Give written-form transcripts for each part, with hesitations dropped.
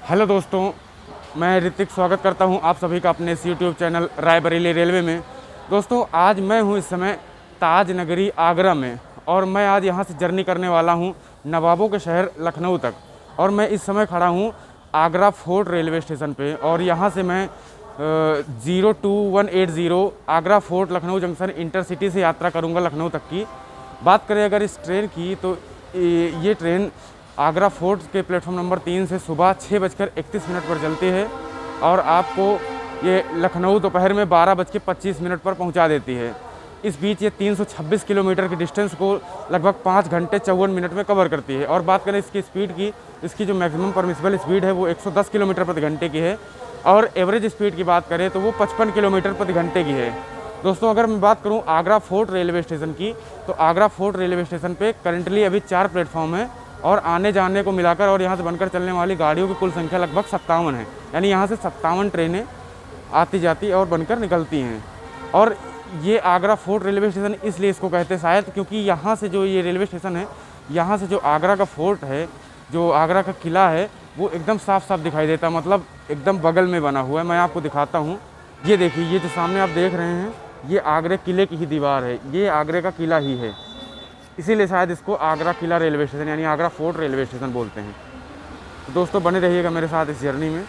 Hello दोस्तों, मैं ऋतिक स्वागत करता हूं आप सभी का अपने इस यूट्यूब चैनल रायबरेली रेलवे में। दोस्तों, आज मैं हूं इस समय ताज नगरी आगरा में और मैं आज यहां से जर्नी करने वाला हूं नवाबों के शहर लखनऊ तक। और मैं इस समय खड़ा हूं आगरा फोर्ट रेलवे स्टेशन पे और यहां से मैं 02180 Agra fort Lucknow junction intercity से यात्रा करूँगा लखनऊ तक की। बात करें अगर इस ट्रेन की तो ये ट्रेन आगरा फोर्ट के प्लेटफॉर्म नंबर 3 से सुबह 6:31 पर चलती है और आपको ये लखनऊ दोपहर में 12:25 पर पहुंचा देती है। इस बीच ये 326 किलोमीटर की डिस्टेंस को लगभग 5 घंटे 54 मिनट में कवर करती है। और बात करें इसकी स्पीड की, इसकी जो मैक्सिमम परमिसिबल स्पीड है वो 110 किलोमीटर प्रति घंटे की है और एवरेज स्पीड की बात करें तो वो 55 किलोमीटर प्रति घंटे की है। दोस्तों, अगर मैं बात करूँ आगरा फोर्ट रेलवे स्टेशन की तो आगरा फोर्ट रेलवे स्टेशन पर करंटली अभी 4 प्लेटफॉर्म है और आने जाने को मिलाकर और यहाँ से बनकर चलने वाली गाड़ियों की कुल संख्या लगभग 57 है। यानी यहाँ से 57 ट्रेनें आती जाती और बनकर निकलती हैं। और ये आगरा फोर्ट रेलवे स्टेशन इसलिए इसको कहते हैं शायद क्योंकि यहाँ से जो ये रेलवे स्टेशन है, यहाँ से जो आगरा का फोर्ट है, जो आगरा का किला है, वो एकदम साफ साफ दिखाई देता, मतलब एकदम बगल में बना हुआ है। मैं आपको दिखाता हूँ। ये देखिए, ये जो सामने आप देख रहे हैं ये आगरे किले की ही दीवार है, ये आगरे का किला ही है। इसीलिए शायद इसको आगरा किला रेलवे स्टेशन यानी आगरा फोर्ट रेलवे स्टेशन बोलते हैं। तो दोस्तों, बने रहिएगा मेरे साथ इस जर्नी में।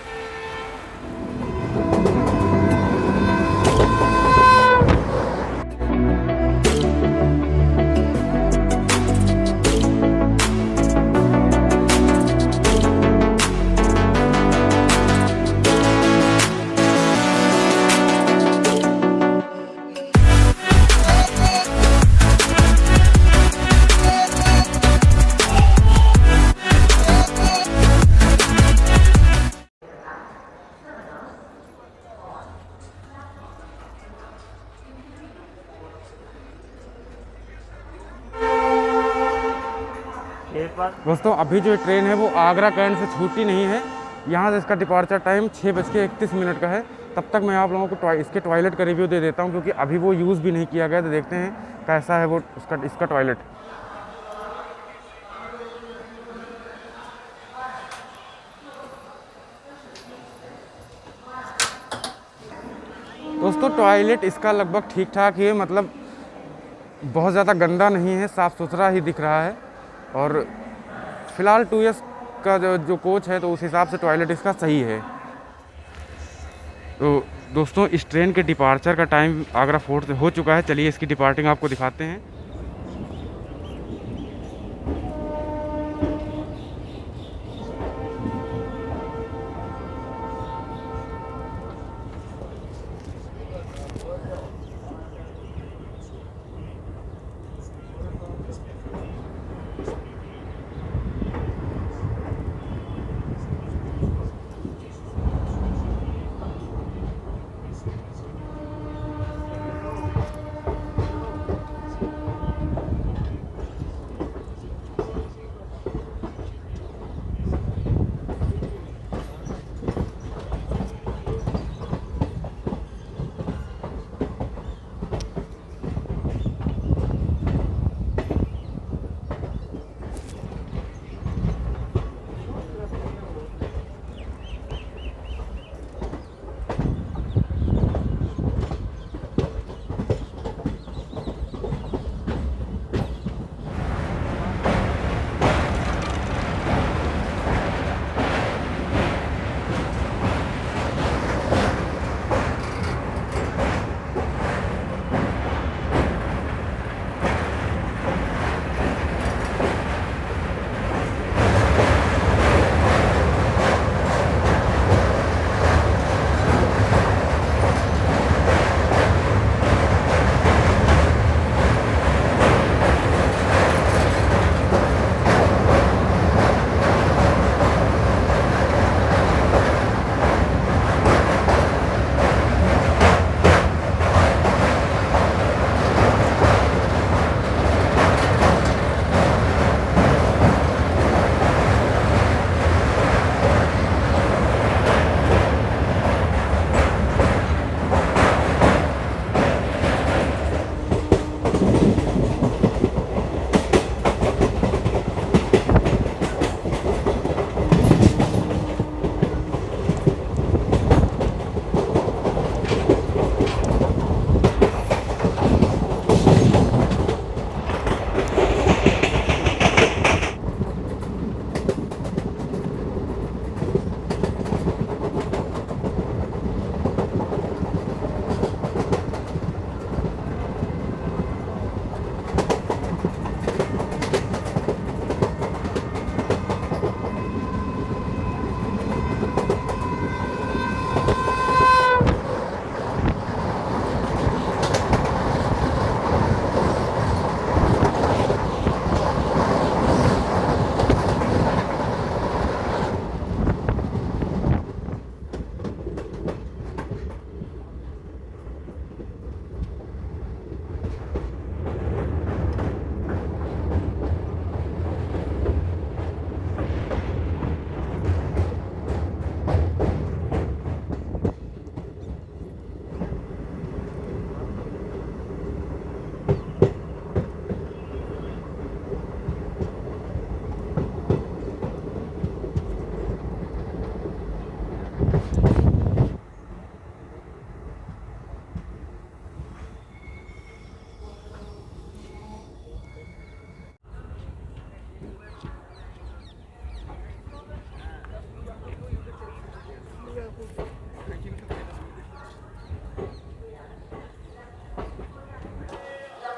दोस्तों, अभी जो ट्रेन है वो आगरा कैंट से छूटी नहीं है। यहाँ से इसका डिपार्चर टाइम 6:31 का है। तब तक मैं आप लोगों को इसके टॉयलेट का रिव्यू दे देता हूँ क्योंकि अभी वो यूज़ भी नहीं किया गया। तो देखते हैं कैसा है वो इसका टॉयलेट। दोस्तों, टॉयलेट इसका लगभग ठीक ठाक ही है, मतलब बहुत ज़्यादा गंदा नहीं है, साफ़ सुथरा ही दिख रहा है। और फिलहाल 2S का जो कोच है तो उस हिसाब से टॉयलेट इसका सही है। तो दोस्तों, इस ट्रेन के डिपार्चर का टाइम आगरा फोर्ट से हो चुका है। चलिए इसकी डिपार्टिंग आपको दिखाते हैं।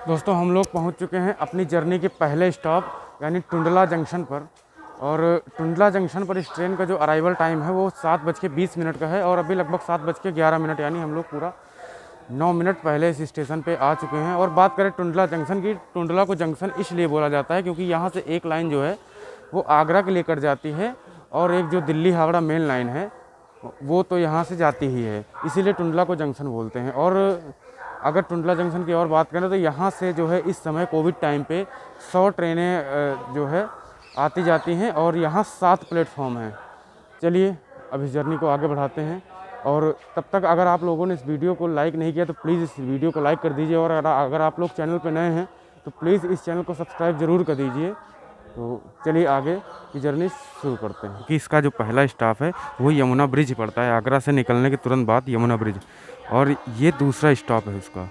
दोस्तों हम लोग पहुंच चुके हैं अपनी जर्नी के पहले स्टॉप यानी टुंडला जंक्शन पर। और टुंडला जंक्शन पर इस ट्रेन का जो अराइवल टाइम है वो 7:20 का है और अभी लगभग 7:11 यानी हम लोग पूरा 9 मिनट पहले इस स्टेशन पे आ चुके हैं। और बात करें टुंडला जंक्शन की, टुंडला को जंक्शन इसलिए बोला जाता है क्योंकि यहाँ से एक लाइन जो है वो आगरा के लिए कट जाती है और एक जो दिल्ली हावड़ा मेन लाइन है वो तो यहाँ से जाती ही है, इसीलिए टुंडला को जंक्शन बोलते हैं। और अगर टुंडला जंक्शन की और बात करें तो यहाँ से जो है इस समय कोविड टाइम पे 100 ट्रेनें जो है आती जाती हैं और यहाँ 7 प्लेटफॉर्म हैं। चलिए अब इस जर्नी को आगे बढ़ाते हैं। और तब तक अगर आप लोगों ने इस वीडियो को लाइक नहीं किया तो प्लीज़ इस वीडियो को लाइक कर दीजिए। और अगर आप लोग चैनल पर नए हैं तो प्लीज़ इस चैनल को सब्सक्राइब ज़रूर कर दीजिए। तो चलिए आगे की जर्नी शुरू करते हैं कि इसका जो पहला स्टॉप है वो यमुना ब्रिज पड़ता है। आगरा से निकलने के तुरंत बाद यमुना ब्रिज, और ये दूसरा स्टॉप है उसका।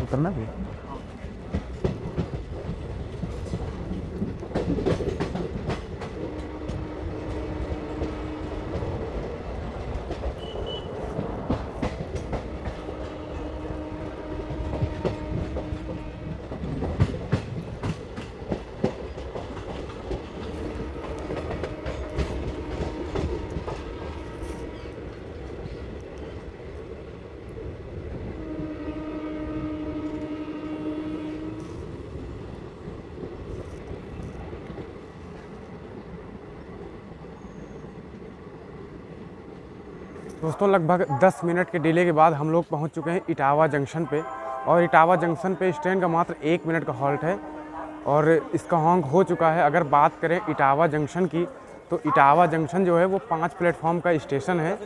उतरना भी। दोस्तों लगभग 10 मिनट के डिले के बाद हम लोग पहुंच चुके हैं इटावा जंक्शन पे, और इटावा जंक्शन पे इस ट्रेन का मात्र 1 मिनट का हॉल्ट है और इसका हॉन्क हो चुका है। अगर बात करें इटावा जंक्शन की, तो इटावा जंक्शन जो है वो 5 प्लेटफॉर्म का स्टेशन है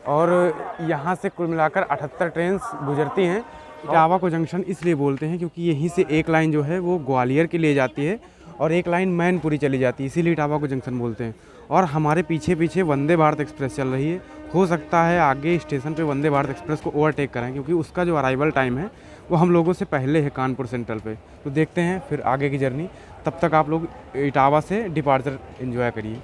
और यहाँ से कुल मिलाकर 78 ट्रेन गुजरती हैं। इटावा को जंक्शन इसलिए बोलते हैं क्योंकि यहीं से एक लाइन जो है वो ग्वालियर के लिए जाती है और एक लाइन मैनपुरी चली जाती है, इसीलिए इटावा को जंक्शन बोलते हैं। और हमारे पीछे पीछे वंदे भारत एक्सप्रेस चल रही है। हो सकता है आगे स्टेशन पे वंदे भारत एक्सप्रेस को ओवरटेक करें, क्योंकि उसका जो अराइवल टाइम है वो हम लोगों से पहले है कानपुर सेंट्रल पे। तो देखते हैं फिर आगे की जर्नी, तब तक आप लोग इटावा से डिपार्चर एंजॉय करिए।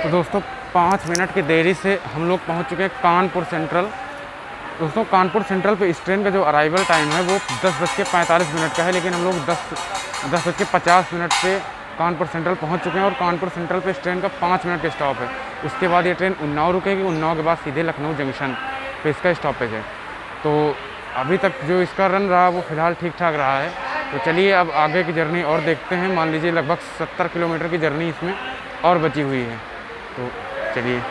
तो दोस्तों 5 मिनट की देरी से हम लोग पहुंच चुके हैं कानपुर सेंट्रल। दोस्तों कानपुर सेंट्रल पे इस ट्रेन का जो अराइवल टाइम है वो 10:45 का है, लेकिन हम लोग 10:50 पे कानपुर सेंट्रल पहुंच चुके हैं और कानपुर सेंट्रल पे इस ट्रेन का 5 मिनट का स्टॉप है। उसके बाद ये ट्रेन उन्नाव रुकेगी, उन्नाव के बाद सीधे लखनऊ जंक्शन पे इसका स्टॉपेज है। तो अभी तक जो इसका रन रहा वो फ़िलहाल ठीक ठाक रहा है। तो चलिए अब आगे की जर्नी और देखते हैं। मान लीजिए लगभग 70 किलोमीटर की जर्नी इसमें और बची हुई है, तो चलिए।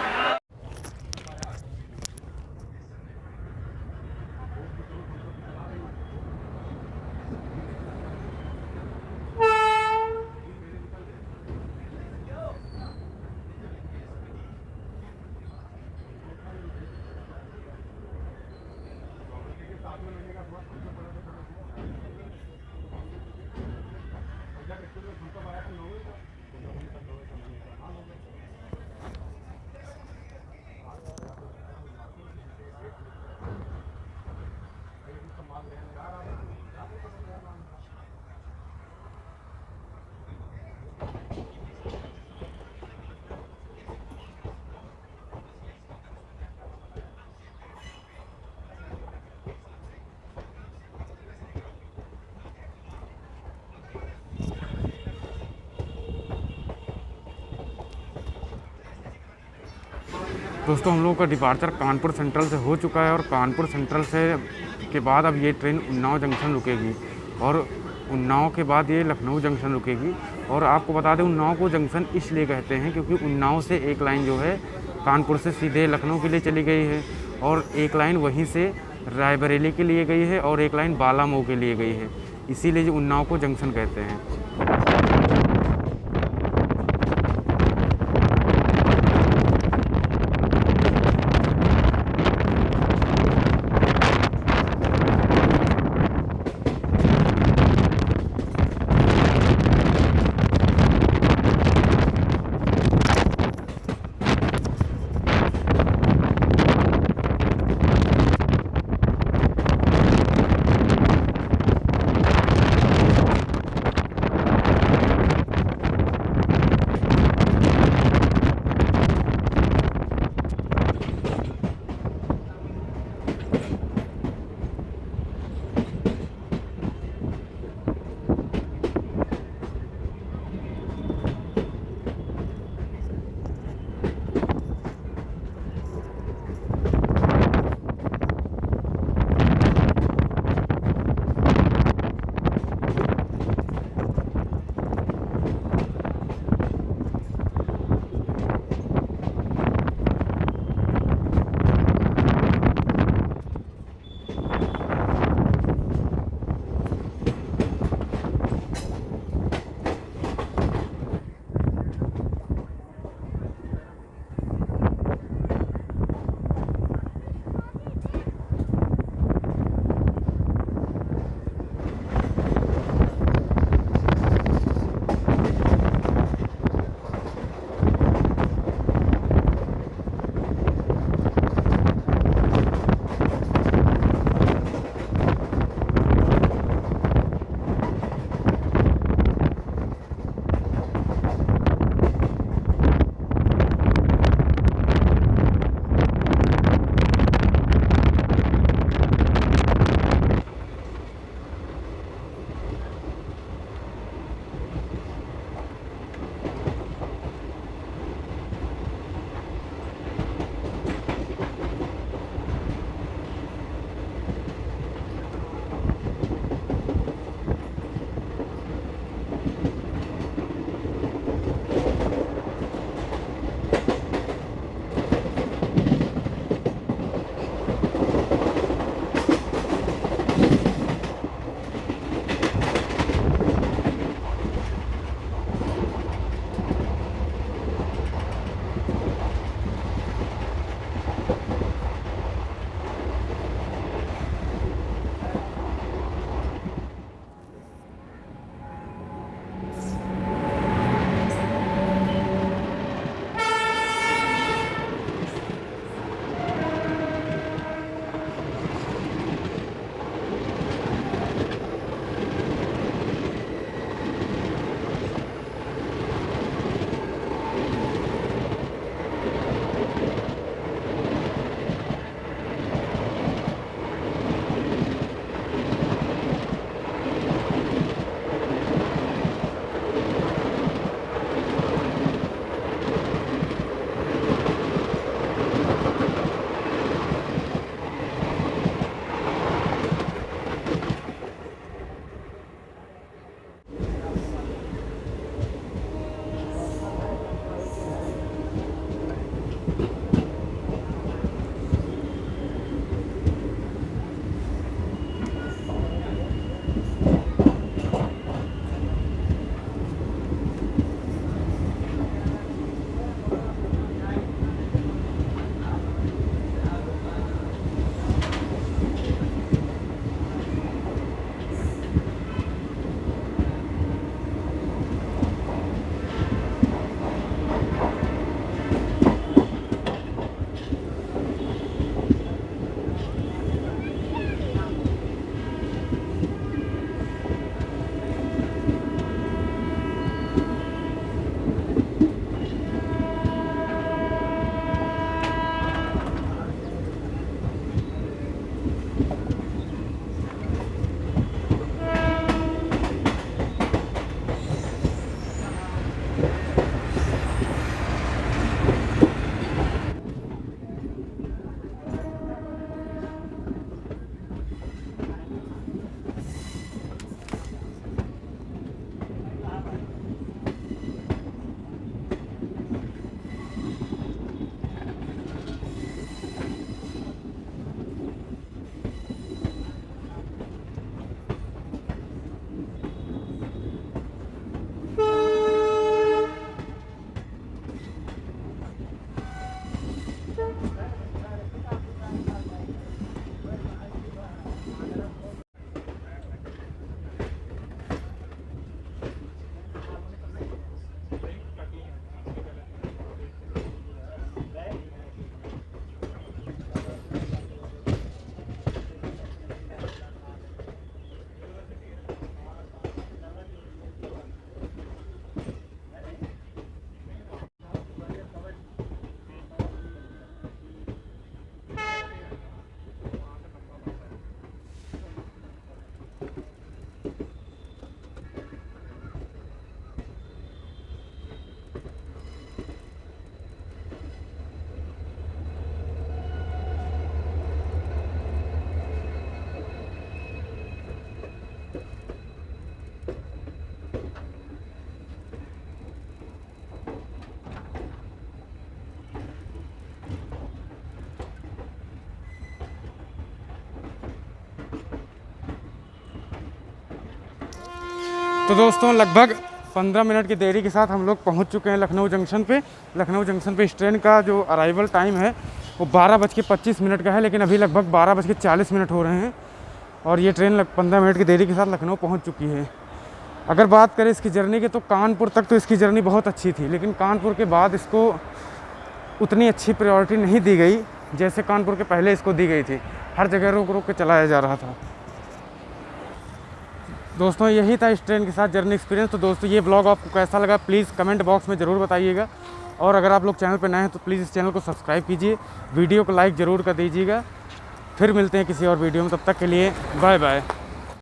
दोस्तों हम लोगों का डिपार्चर कानपुर सेंट्रल से हो चुका है और कानपुर सेंट्रल से के बाद अब ये ट्रेन उन्नाव जंक्शन रुकेगी और उन्नाव के बाद ये लखनऊ जंक्शन रुकेगी। और आपको बता दें उन्नाव को जंक्शन इसलिए कहते हैं क्योंकि उन्नाव से एक लाइन जो है कानपुर से सीधे लखनऊ के लिए चली गई है और एक लाइन वहीं से रायबरेली के लिए गई है और एक लाइन बालामऊ के लिए गई है, इसीलिए जो उन्नाव को जंक्शन कहते हैं। तो दोस्तों लगभग 15 मिनट की देरी के साथ हम लोग पहुंच चुके हैं लखनऊ जंक्शन पे। लखनऊ जंक्शन पे इस ट्रेन का जो अराइवल टाइम है वो 12:25 का है, लेकिन अभी लगभग 12:40 हो रहे हैं और ये ट्रेन 15 मिनट की देरी के साथ लखनऊ पहुंच चुकी है। अगर बात करें इसकी जर्नी की तो कानपुर तक तो इसकी जर्नी बहुत अच्छी थी, लेकिन कानपुर के बाद इसको उतनी अच्छी प्रायोरिटी नहीं दी गई जैसे कानपुर के पहले इसको दी गई थी। हर जगह रोक रोक के चलाया जा रहा था। दोस्तों यही था इस ट्रेन के साथ जर्नी एक्सपीरियंस। तो दोस्तों ये ब्लॉग आपको कैसा लगा प्लीज़ कमेंट बॉक्स में ज़रूर बताइएगा, और अगर आप लोग चैनल पर नए हैं तो प्लीज़ इस चैनल को सब्सक्राइब कीजिए, वीडियो को लाइक ज़रूर कर दीजिएगा। फिर मिलते हैं किसी और वीडियो में, तब तक के लिए बाय बाय।